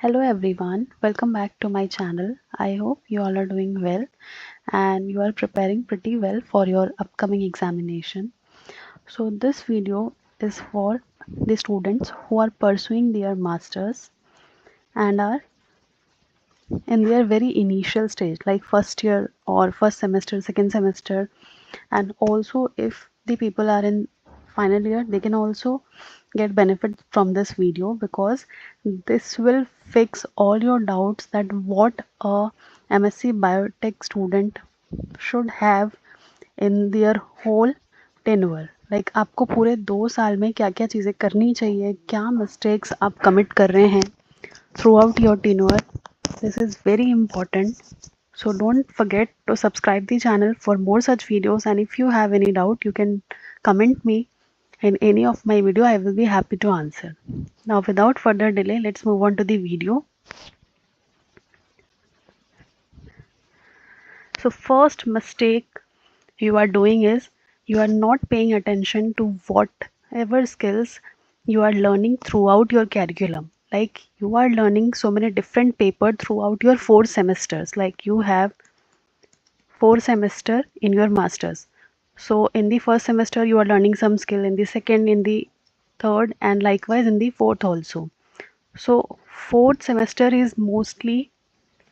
Hello everyone, welcome back to my channel. I hope you all are doing well and you are preparing pretty well for your upcoming examination. So this video is for the students who are pursuing their masters and are in their very initial stage like first year or first semester, second semester, and also if the people are in final year they can also get benefit from this video because this will fix all your doubts that what a MSc biotech student should have in their whole tenure. Like आपको पूरे 2 साल में क्या क्या चीज़ें करनी चाहिए, क्या मिस्टेक्स आप कमिट कर रहे हैं through out your tenure. This is very important. So don't forget to subscribe the channel for more such videos, and if you have any doubt you can comment me in any of my video. I will be happy to answer. Now without further delay, let's move on to the video. So first mistake you are doing is you are not paying attention to whatever skills you are learning throughout your curriculum. Like you are learning so many different papers throughout your 4 semesters. Like you have 4 semester in your masters. So in the first semester you are learning some skill, in the second, in the third, and likewise in the fourth also. So fourth semester is mostly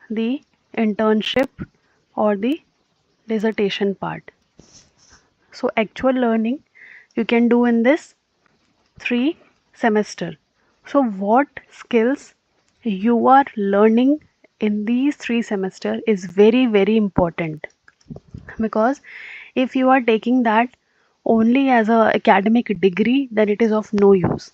the internship or the dissertation part. So actual learning you can do in this 3 semester. So what skills you are learning in these 3 semester is very important, because if you are taking that only as a academic degree then it is of no use.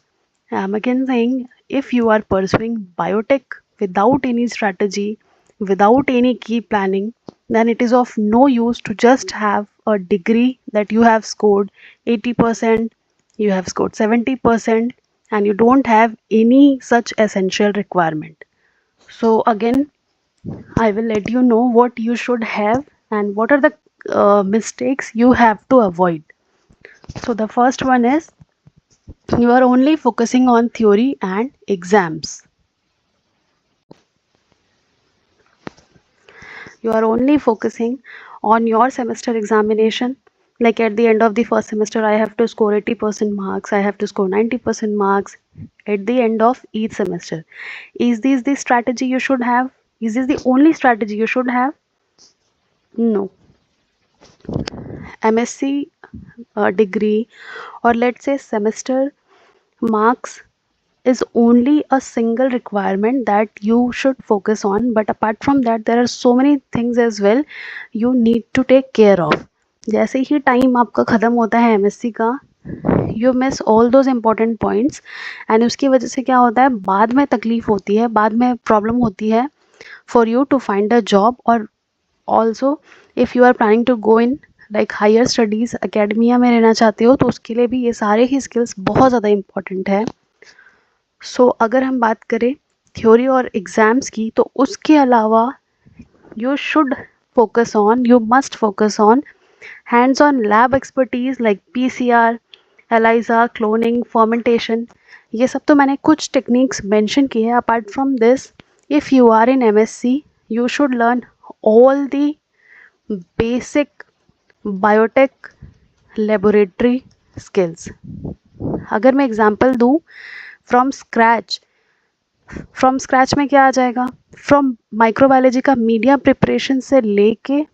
I'm again saying, if you are pursuing biotech without any strategy, without any key planning, then it is of no use to just have a degree that you have scored 80%, you have scored 70%, and you don't have any such essential requirement. So again, I will let you know what you should have and what are the mistakes you have to avoid. So the first one is you are only focusing on theory and exams. You are only focusing on your semester examination. Like at the end of the first semester, I have to score 80% marks, I have to score 90% marks at the end of each semester. Is this the strategy you should have? Is this the only strategy you should have? No. MSc degree, or let's say semester marks, is only a single requirement that you should focus on, but apart from that there are so many things as well you need to take care of. जैसे ही time आपका ख़त्म होता है MSc का, you miss all those important points, and उसकी वजह से क्या होता है, बाद में तकलीफ़ होती है, बाद में प्रॉब्लम होती है for you to find a job. और also if you are planning to go in like higher studies, academia में रहना चाहते हो, तो उसके लिए भी ये सारे ही स्किल्स बहुत ज़्यादा इम्पॉर्टेंट है. सो अगर हम बात करें थ्योरी और एग्ज़ाम्स की, तो उसके अलावा you should focus on, you must focus on hands-on lab expertise like PCR, ELISA, cloning, fermentation. ये सब तो मैंने कुछ टेक्निक्स मेंशन की है. Apart from this, if you are in MSc, you should learn all the basic biotech laboratory skills. अगर मैं example दूँ, फ्रॉम स्क्रैच में क्या आ जाएगा, फ्रॉम माइक्रोबायोलॉजी का मीडिया प्रिपरेशन से लेके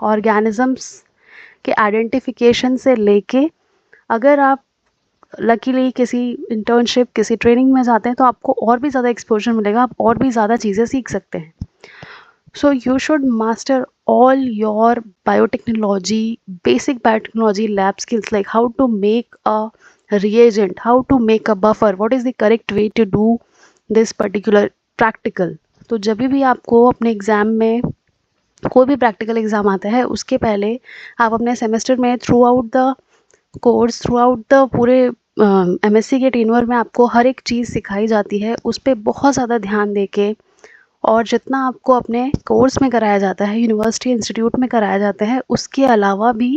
ऑर्गेनिजम्स के आइडेंटिफिकेशन से लेके, अगर आप लकीली किसी इंटर्नशिप, किसी ट्रेनिंग में जाते हैं तो आपको और भी ज़्यादा एक्सपोजर मिलेगा, आप और भी ज़्यादा चीज़ें सीख सकते हैं. सो you should master all your biotechnology, basic biotechnology lab skills, like how to make a reagent, how to make a buffer, what is the correct way to do this particular practical. तो जब भी आपको अपने exam में कोई भी practical exam आता है, उसके पहले आप अपने सेमेस्टर में through out the course, through out the पूरे MSc के टेन्योर में आपको हर एक चीज़ सिखाई जाती है, उस पर बहुत ज़्यादा ध्यान दे के, और जितना आपको अपने कोर्स में कराया जाता है, यूनिवर्सिटी इंस्टीट्यूट में कराया जाता है, उसके अलावा भी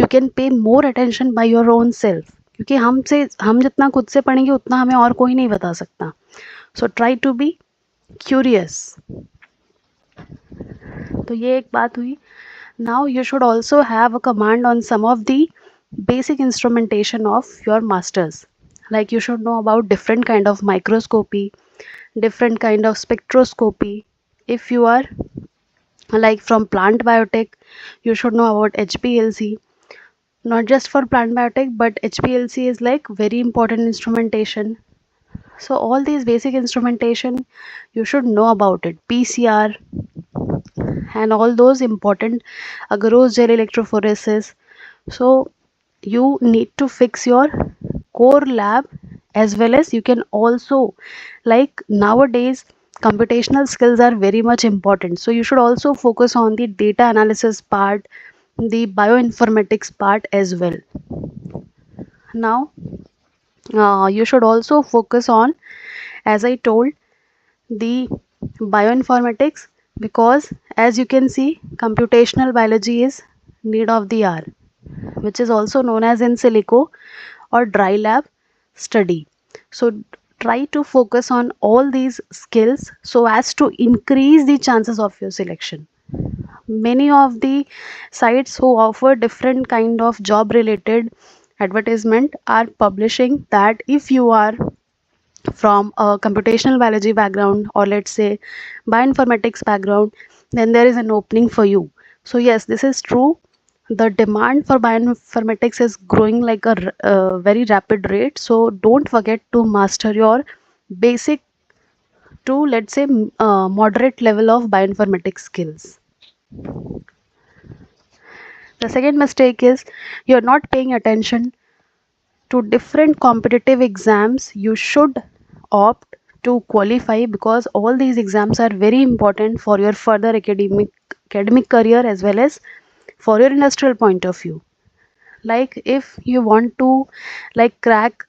you can pay more attention by your own self. क्योंकि हम जितना खुद से पढ़ेंगे उतना हमें और कोई नहीं बता सकता. So try to be curious. तो ये एक बात हुई. Now you should also have a command on some of the basic instrumentation of your masters. Like you should know about different kind of microscopy, different kind of spectroscopy. If you are like from plant biotech, you should know about HPLC. Not just for plant biotech, but HPLC is like very important instrumentation. So all these basic instrumentation, you should know about it. PCR and all those important agarose gel electrophoresis. So you need to fix your core lab, as well as you can also, like nowadays computational skills are very much important, so you should also focus on the data analysis part, the bioinformatics part as well. Now you should also focus on, as I told, the bioinformatics, because as you can see, computational biology is need of the hour, which is also known as in silico or dry lab study. So try to focus on all these skills so as to increase the chances of your selection. Many of the sites who offer different kind of job related advertisement are publishing that if you are from a computational biology background, or let's say bioinformatics background, then there is an opening for you. So yes, this is true. The demand for bioinformatics is growing like a very rapid rate, so don't forget to master your basic to, let's say, moderate level of bioinformatics skills. The second mistake is you're not paying attention to different competitive exams you should opt to qualify, because all these exams are very important for your further academic career as well as for your industrial point of view. Like if you want to like crack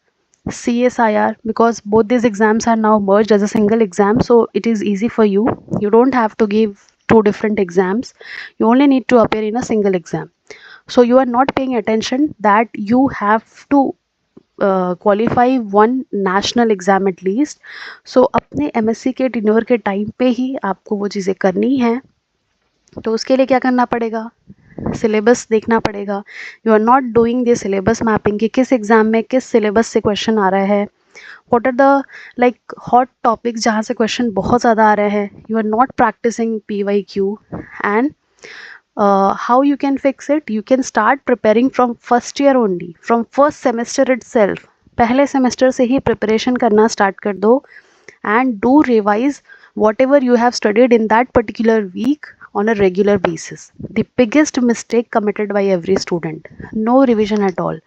CSIR, because both these exams are now merged as a single exam, so it is easy for you. You don't have to give two different exams, you only need to appear in a single exam. So you are not paying attention that you have to qualify one national exam at least. So अपने MSc के tenure के time पे ही आपको वो चीज़ें करनी हैं. तो उसके लिए क्या करना पड़ेगा, सिलेबस देखना पड़ेगा. You are not doing the syllabus mapping कि किस एग्ज़ाम में किस सिलेबस से क्वेश्चन आ रहा है, what are the like hot topics जहाँ से क्वेश्चन बहुत ज़्यादा आ रहे हैं. You are not practicing PYQ. And how you can fix it, you can start preparing from first year only, from first semester itself. पहले सेमेस्टर से ही preparation करना स्टार्ट कर दो, and do revise whatever you have studied in that particular week on a regular basis. The biggest mistake committed by every student, no revision at all.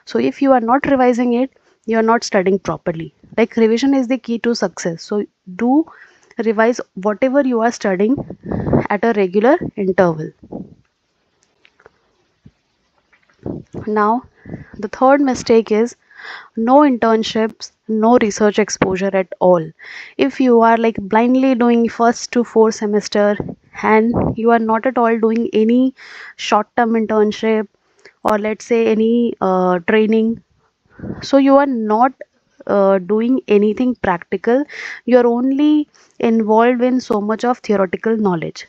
So if you are not revising it, you are not studying properly. Like revision is the key to success, so do revise whatever you are studying at a regular interval. Now, the third mistake is no internships, no research exposure at all. If you are like blindly doing first to fourth semester and you are not at all doing any short term internship, or let's say any training, so you are not doing anything practical. You are only involved in so much of theoretical knowledge,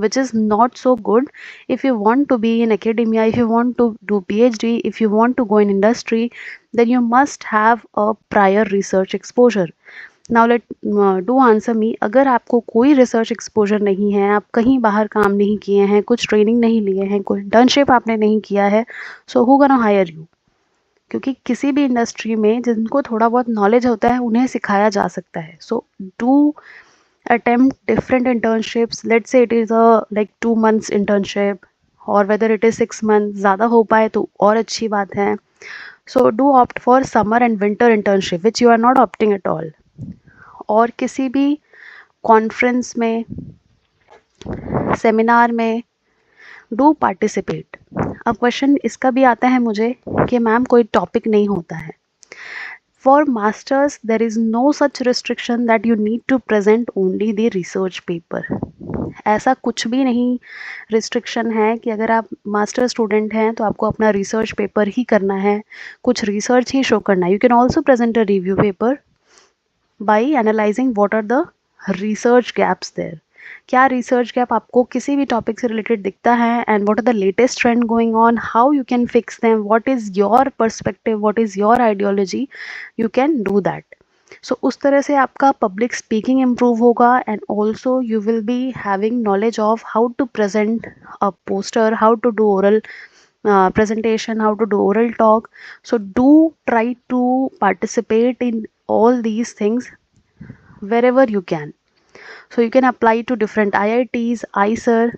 which is not so good. If you want to be in academia, if you want to do PhD, if you want to go in industry, then you must have a prior research exposure. Now let do answer me, अगर आपको कोई research exposure नहीं है, आप कहीं बाहर काम नहीं किए हैं, कुछ ट्रेनिंग नहीं लिए हैं, कोई इंटर्नशिप आपने नहीं किया है, so who gonna hire you. क्योंकि किसी भी इंडस्ट्री में जिनको थोड़ा बहुत नॉलेज होता है उन्हें सिखाया जा सकता है. So do attempt different internships. Let's say it is a like 2 months internship, or whether it is 6 months, ज़्यादा हो पाए तो और अच्छी बात है. So do opt for summer and winter internship, which you are not opting at all. और किसी भी कॉन्फ्रेंस में, सेमिनार में डू पार्टिसिपेट. अब क्वेश्चन इसका भी आता है मुझे कि मैम कोई टॉपिक नहीं होता है. For masters, there is no such restriction that you need to present only the research paper. ऐसा कुछ भी नहीं रिस्ट्रिक्शन है कि अगर आप मास्टर स्टूडेंट हैं तो आपको अपना रिसर्च पेपर ही करना है, कुछ रिसर्च ही शो करना है. You can also present a review paper by analysing what are the research gaps there. क्या रिसर्च गैप आपको किसी भी टॉपिक से रिलेटेड दिखता है, and what are the latest trend going on, how you can fix them, what is your perspective, what is your ideology, you can do that. So उस तरह से आपका पब्लिक स्पीकिंग इम्प्रूव होगा, and also you will be having knowledge of how to present a poster, how to do oral presentation, how to do oral talk. So do try to participate in all these things wherever you can. So you can apply to different IITs, ICER,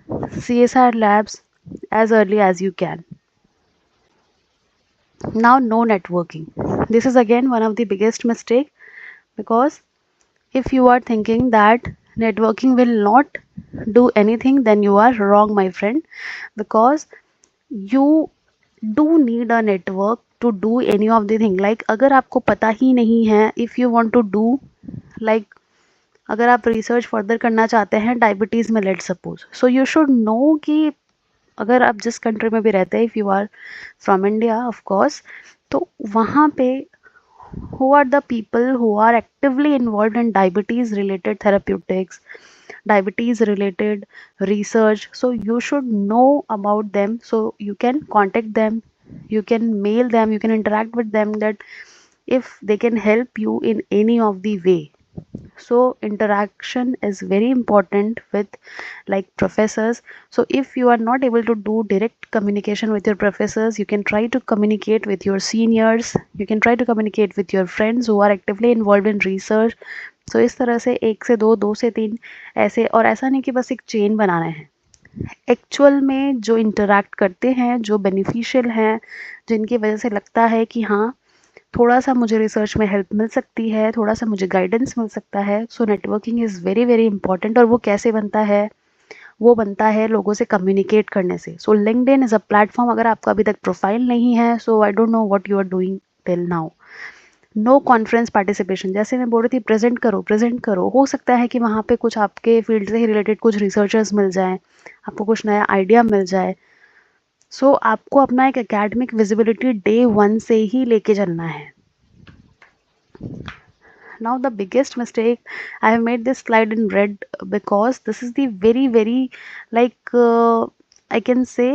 CSR labs as early as you can. Now, no networking. This is again one of the biggest mistake, because if you are thinking that networking will not do anything, then you are wrong, my friend, because you do need a network to do any of the thing. Like अगर आपको पता ही नहीं है, if you want to do like अगर आप research further करना चाहते हैं डायबिटीज़ में, let suppose, so you should know कि अगर आप जिस कंट्री में भी रहते हैं, if you are from India of course, तो वहाँ पे who are the people who are actively involved in diabetes related therapeutics, diabetes related research. So you should know about them, so you can contact them, you can mail them, you can interact with them, that if they can help you in any of the way. So interaction is very important with like professors. So if you are not able to do direct communication with your professors, you can try to communicate with your seniors, you can try to communicate with your friends who are actively involved in research. So इस तरह से एक से दो, दो से तीन ऐसे, और ऐसा नहीं कि बस एक चेन बनाना है. एक्चुअल में जो इंटरैक्ट करते हैं, जो बेनिफिशियल हैं, जिनकी वजह से लगता है कि हाँ थोड़ा सा मुझे रिसर्च में हेल्प मिल सकती है, थोड़ा सा मुझे गाइडेंस मिल सकता है. So networking is very very important. और वो कैसे बनता है? वो बनता है लोगों से कम्युनिकेट करने से. So LinkedIn is a platform. अगर आपका अभी तक प्रोफाइल नहीं है, so I don't know what you are doing till now. No conference participation. जैसे मैं बोल रही थी, प्रेजेंट करो प्रेजेंट करो. हो सकता है कि वहाँ पे कुछ आपके फील्ड से ही रिलेटेड कुछ रिसर्चर्स मिल जाएँ, आपको कुछ नया आइडिया मिल जाए. सो आपको अपना एक एकेडमिक विजिबिलिटी डे 1 से ही लेके चलना है. Now the biggest mistake, I have made this slide in red because this is the very very like I can say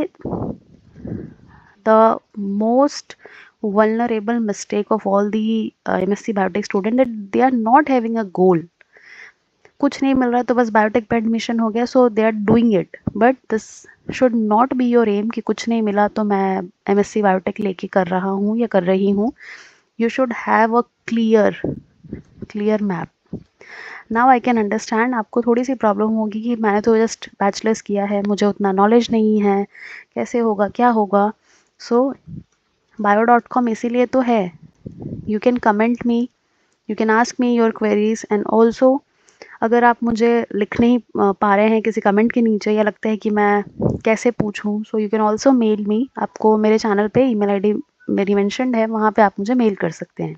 the most vulnerable mistake of all the MSc biotech student, that they are not having a goal. कुछ नहीं मिल रहा है तो बस biotech पे admission हो गया, so they are doing it. But this should not be your aim कि कुछ नहीं मिला तो मैं MSc बायोटेक लेके कर रहा हूँ या कर रही हूँ. You should have a clear map. Now I can understand आपको थोड़ी सी प्रॉब्लम होगी कि मैंने तो जस्ट बैचलर्स किया है, मुझे उतना नॉलेज नहीं है, कैसे होगा क्या होगा. सो bio.com इसीलिए तो है. You can comment me, you can ask me your queries, and also अगर आप मुझे लिख नहीं पा रहे हैं किसी कमेंट के नीचे, या लगता है कि मैं कैसे पूछूं, so you can also mail me. आपको मेरे चैनल पे ईमेल आईडी मेरी मेंशन्ड है, वहाँ पे आप मुझे मेल कर सकते हैं.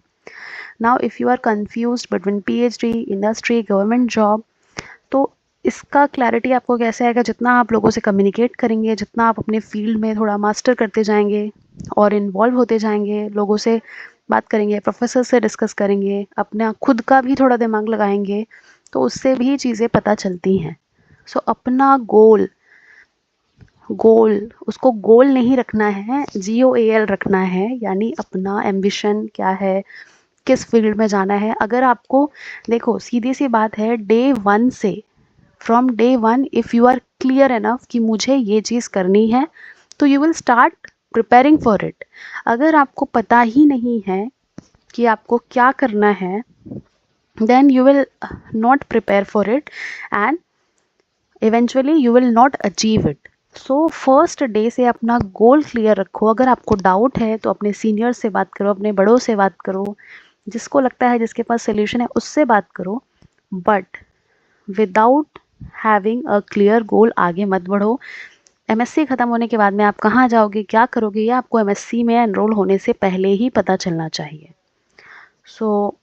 Now if you are confused between PhD, industry, government job, तो इसका क्लैरिटी आपको कैसे आएगा? जितना आप लोगों से कम्युनिकेट करेंगे, जितना आप अपने फील्ड में थोड़ा मास्टर करते जाएंगे और इन्वॉल्व होते जाएंगे, लोगों से बात करेंगे, प्रोफेसर से डिस्कस करेंगे, अपना खुद का भी थोड़ा दिमाग लगाएंगे, तो उससे भी चीज़ें पता चलती हैं. सो अपना गोल उसको गोल नहीं रखना है, GOAL रखना है, यानी अपना एम्बिशन क्या है, किस फील्ड में जाना है. अगर आपको देखो सीधी सी बात है, डे 1 से, from day 1 if you are clear enough कि मुझे ये चीज़ करनी है, तो you will start preparing for it. अगर आपको पता ही नहीं है कि आपको क्या करना है, then you will not prepare for it and eventually you will not achieve it. So first day से अपना गोल क्लियर रखो. अगर आपको डाउट है तो अपने सीनियर से बात करो, अपने बड़ों से बात करो, जिसको लगता है जिसके पास सोल्यूशन है उससे बात करो, but without having a clear goal आगे मत बढ़ो. MSc ख़त्म होने के बाद में आप कहाँ जाओगे, क्या करोगे, या आपको MSc में एनरोल होने से पहले ही पता चलना चाहिए. सो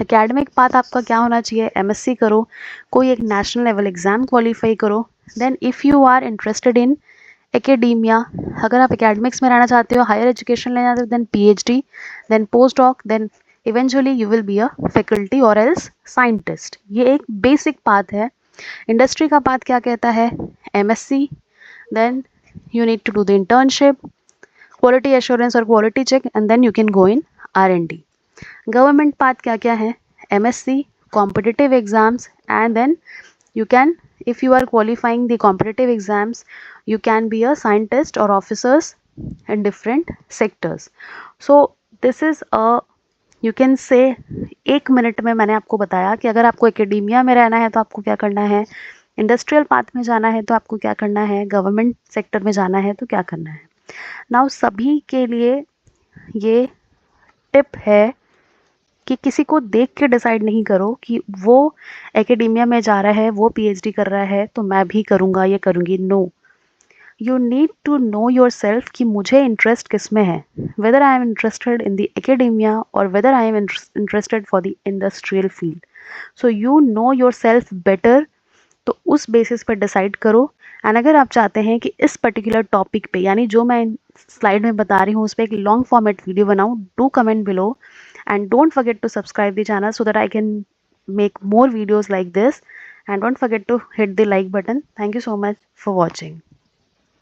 एकेडमिक पाथ आपका क्या होना चाहिए, एमएससी करो, कोई एक नेशनल लेवल एग्ज़ाम क्वालिफाई करो, then if you are interested in academia, अगर आप एकेडमिक्स में रहना चाहते हो, हायर एजुकेशन लेना चाहते हो, then PhD, then post doc, then eventually you will be a faculty और एल्स साइंटिस्ट। ये एक बेसिक पाथ है। इंडस्ट्री का पाथ क्या कहता है, MSc, then you need to do the internship, quality assurance or quality check, and then you can go in R&D. Government path क्या क्या है, MSc, competitive exams, and then you can, if you are qualifying the competitive exams, you can be a scientist or officers in different sectors. So this is a, you can say, 1 minute में मैंने आपको बताया कि अगर आपको academia में रहना है तो आपको क्या करना है, इंडस्ट्रियल पाथ में जाना है तो आपको क्या करना है, गवर्नमेंट सेक्टर में जाना है तो क्या करना है। नाउ सभी के लिए ये टिप है कि किसी को देख के डिसाइड नहीं करो कि वो एकेडेमिया में जा रहा है, वो पीएचडी कर रहा है तो मैं भी करूँगा, ये करूँगी। No, you need to know yourself कि मुझे इंटरेस्ट किस में है, whether I am interested in the academia और whether I am interested for the industrial field. So you know yourself better, तो उस बेसिस पर डिसाइड करो। एंड अगर आप चाहते हैं कि इस पर्टिकुलर टॉपिक पे, यानी जो मैं स्लाइड में बता रही हूँ उस पर एक लॉन्ग फॉर्मेट वीडियो बनाऊँ, do comment below and don't forget to subscribe the channel so that I can make more videos like this, and don't forget to hit the like button. Thank you so much for watching.